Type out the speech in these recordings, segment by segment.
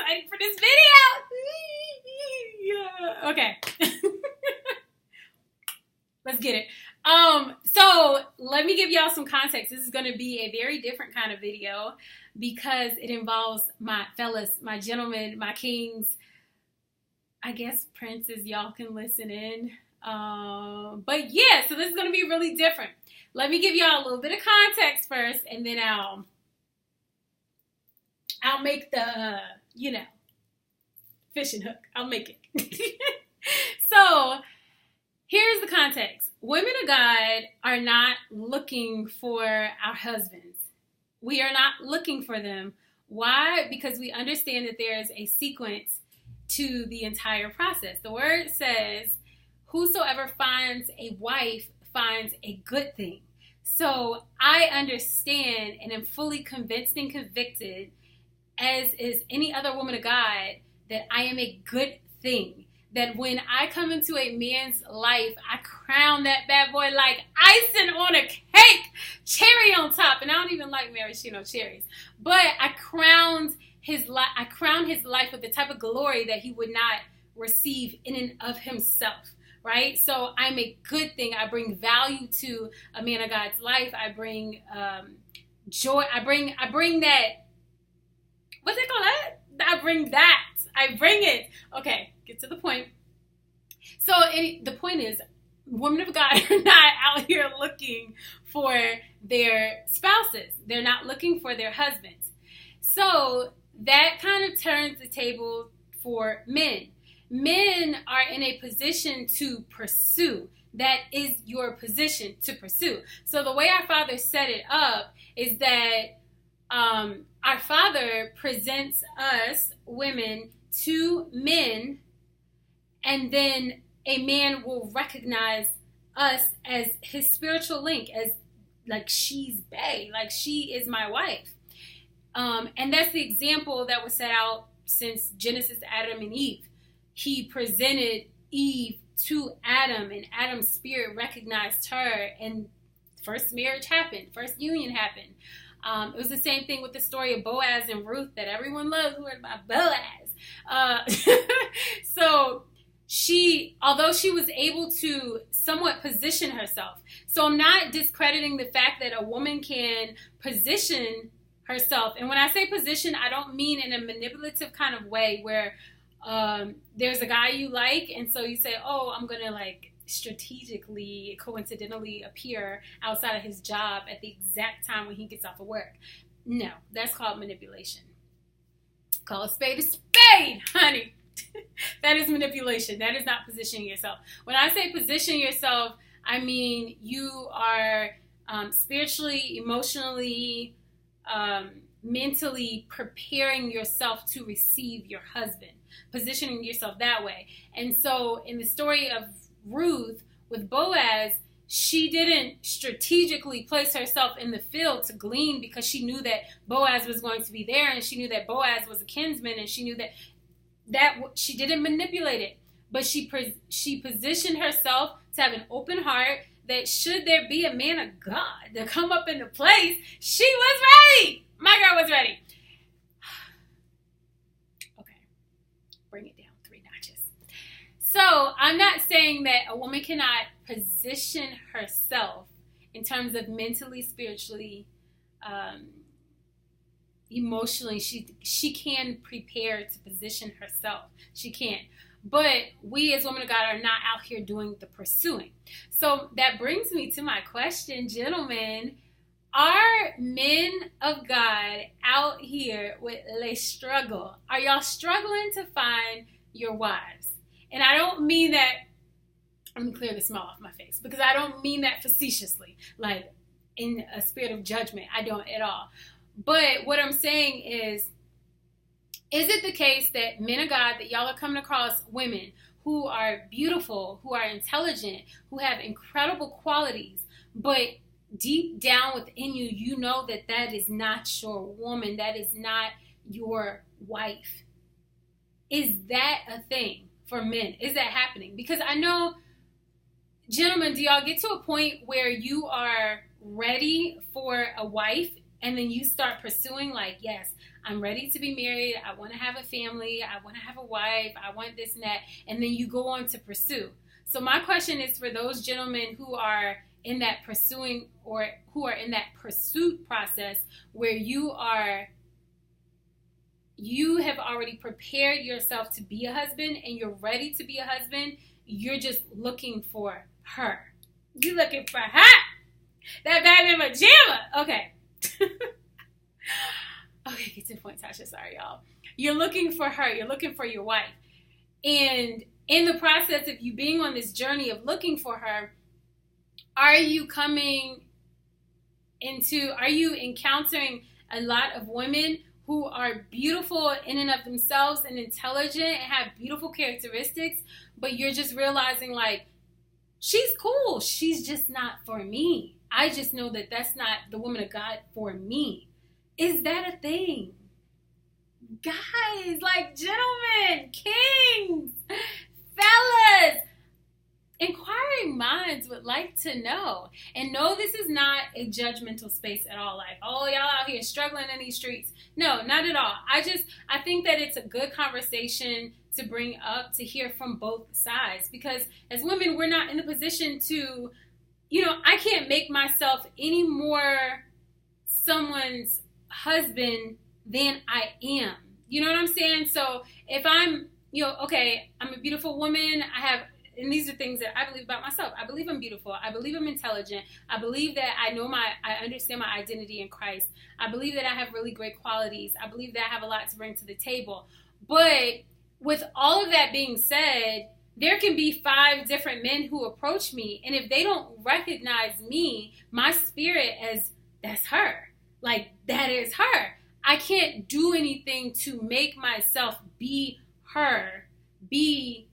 excited for this video. Okay. Let's get it. So let me give y'all some context. This is going to be a very different kind of video because it involves my fellas, my gentlemen, my kings. I guess princes, y'all can listen in. But yeah, so this is going to be really different. Let me give y'all a little bit of context first, and then I'll make the, fishing hook. I'll make it. So here's the context. Women of God are not looking for our husbands. We are not looking for them. Why? Because we understand that there is a sequence to the entire process. The word says, whosoever finds a wife finds a good thing. So I understand and am fully convinced and convicted, as is any other woman of God, that I am a good thing. That when I come into a man's life, I crown that bad boy like icing on a cake, cherry on top. And I don't even like maraschino cherries. But I crowned his life with the type of glory that he would not receive in and of himself. Right? So I'm a good thing. I bring value to a man of God's life. I bring joy. I bring that. What's it called? I bring that. I bring it. Okay, get to the point. So the point is, women of God are not out here looking for their spouses. They're not looking for their husbands. So that kind of turns the table for men. Men are in a position to pursue. That is your position, to pursue. So the way our Father set it up is that our Father presents us, women, to men, and then a man will recognize us as his spiritual link, as like she's bae, like she is my wife. And that's the example that was set out since Genesis, Adam and Eve. He presented Eve to Adam, and Adam's spirit recognized her, and first marriage happened, first union happened. It was the same thing with the story of Boaz and Ruth that everyone loves. Who heard about Boaz? So although she was able to somewhat position herself. So I'm not discrediting the fact that a woman can position herself. And when I say position, I don't mean in a manipulative kind of way where there's a guy you like, and so you say, oh, I'm going to like strategically, coincidentally appear outside of his job at the exact time when he gets off of work. No, that's called manipulation. Call a spade, honey. That is manipulation. That is not positioning yourself. When I say position yourself, I mean you are spiritually, emotionally, mentally preparing yourself to receive your husband, positioning yourself that way. And so in the story of Ruth with Boaz, she didn't strategically place herself in the field to glean because she knew that Boaz was going to be there, and she knew that Boaz was a kinsman, and she knew that she didn't manipulate it, but she positioned herself to have an open heart that should there be a man of God to come up into place, she was ready. My girl was ready. Okay, bring it down 3 notches. So I'm not saying that a woman cannot position herself in terms of mentally, spiritually, emotionally. She can prepare to position herself. She can. But we as women of God are not out here doing the pursuing. So that brings me to my question, gentlemen. Are men of God out here with a struggle? Are y'all struggling to find your wives? And I don't mean that, let me clear the smile off my face, because I don't mean that facetiously, like in a spirit of judgment. I don't at all. But what I'm saying is it the case that men of God, that y'all are coming across women who are beautiful, who are intelligent, who have incredible qualities, but deep down within you, you know that is not your woman, that is not your wife? Is that a thing for men? Is that happening? Because I know, gentlemen, do y'all get to a point where you are ready for a wife and then you start pursuing, like, yes, I'm ready to be married. I want to have a family. I want to have a wife. I want this and that. And then you go on to pursue. So my question is for those gentlemen who are in that pursuing or who are in that pursuit process where you have already prepared yourself to be a husband and you're ready to be a husband. You're just looking for her. You looking for her. That baby pajama. Okay. Okay, get to the point, Tasha. Sorry, y'all. You're looking for her. You're looking for your wife. And in the process of you being on this journey of looking for her, are you encountering a lot of women who are beautiful in and of themselves and intelligent and have beautiful characteristics, but you're just realizing like, she's cool. She's just not for me. I just know that that's not the woman of God for me. Is that a thing? Guys, like gentlemen, kings, fellas, inquiring minds would like to know. And no, this is not a judgmental space at all. Like, oh, y'all out here struggling in these streets. No, not at all. I think that it's a good conversation to bring up, to hear from both sides. Because as women, we're not in the position to, I can't make myself any more someone's husband than I am. You know what I'm saying? So if I'm, okay, I'm a beautiful woman. And these are things that I believe about myself. I believe I'm beautiful. I believe I'm intelligent. I believe that I understand my identity in Christ. I believe that I have really great qualities. I believe that I have a lot to bring to the table. But with all of that being said, there can be 5 different men who approach me. And if they don't recognize me, my spirit as that's her, like that is her, I can't do anything to make myself be her, be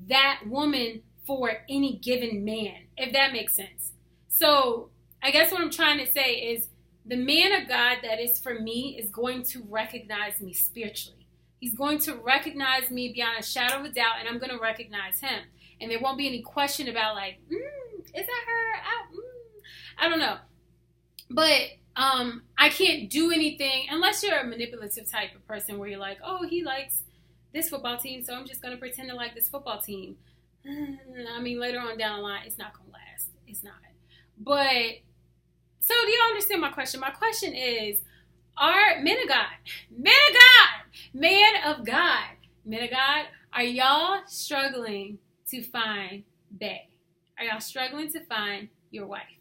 that woman for any given man, if that makes sense. So I guess what I'm trying to say is the man of God that is for me is going to recognize me spiritually. He's going to recognize me beyond a shadow of a doubt, and I'm going to recognize him. And there won't be any question about like, is that her? I don't know. But I can't do anything unless you're a manipulative type of person where you're like, oh, he likes this football team, so I'm just going to pretend to like this football team. I mean, later on down the line, it's not going to last. It's not. But, so do you understand my question? My question is, are men of God, are y'all struggling to find bae? Are y'all struggling to find your wife?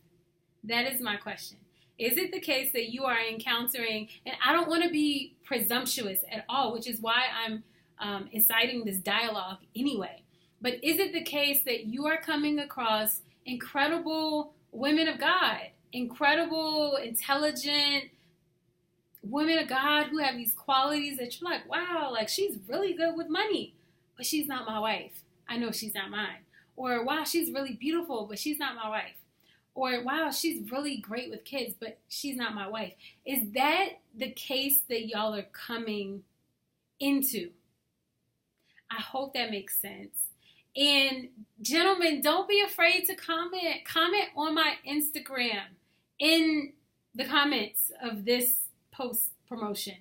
That is my question. Is it the case that you are encountering, and I don't want to be presumptuous at all, which is why I'm inciting this dialogue anyway. But is it the case that you are coming across incredible women of God, incredible, intelligent women of God who have these qualities that you're like, wow, like she's really good with money, but she's not my wife. I know she's not mine. Or wow, she's really beautiful, but she's not my wife. Or wow, she's really great with kids, but she's not my wife. Is that the case that y'all are coming into? I hope that makes sense. And gentlemen, don't be afraid to comment. Comment on my Instagram in the comments of this post promotion.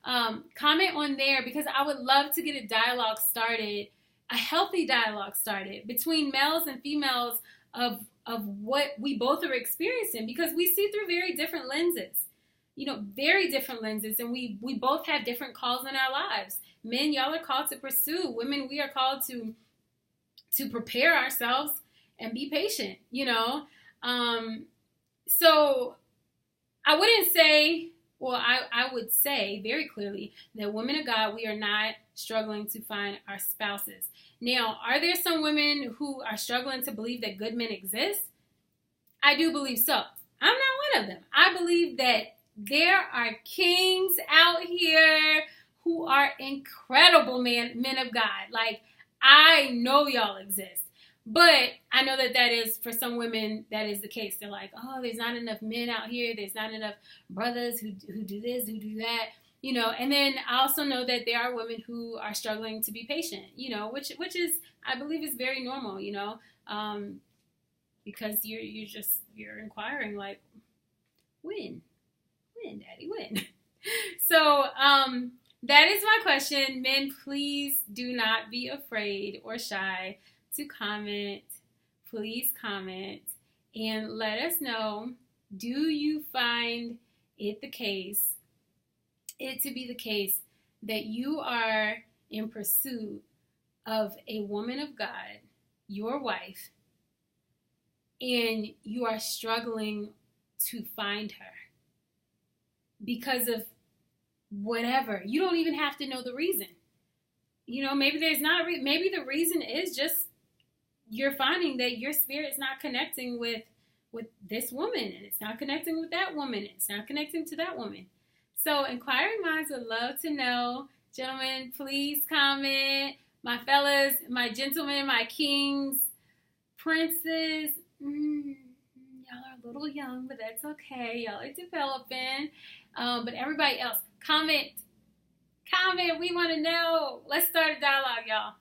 Comment on there because I would love to get a dialogue started, a healthy dialogue started between males and females of what we both are experiencing, because we see through very different lenses. Very different lenses, and we both have different calls in our lives. Men, y'all are called to pursue. Women, we are called to prepare ourselves and be patient, So I wouldn't say, I would say very clearly that women of God, we are not struggling to find our spouses. Now, are there some women who are struggling to believe that good men exist? I do believe so. I'm not one of them. I believe that there are kings out here who are incredible men of God. Like, I know y'all exist. But I know that is, for some women, that is the case. They're like, oh, there's not enough men out here. There's not enough brothers who do this, who do that. And then I also know that there are women who are struggling to be patient, which is, I believe, is very normal, because you're inquiring like, when, daddy, when? So, that is my question. Men, please do not be afraid or shy to comment. Please comment and let us know, do you find it to be the case that you are in pursuit of a woman of God, your wife, and you are struggling to find her because of whatever? You don't even have to know the reason. Maybe there's not maybe the reason is just you're finding that your spirit's not connecting with this woman, and it's not connecting with that woman, and it's not connecting to that woman. So inquiring minds would love to know. Gentlemen, please comment. My fellas, my gentlemen, my kings, princes, y'all are a little young, but that's okay. Y'all are developing. But everybody else, comment. We want to know. Let's start a dialogue, y'all.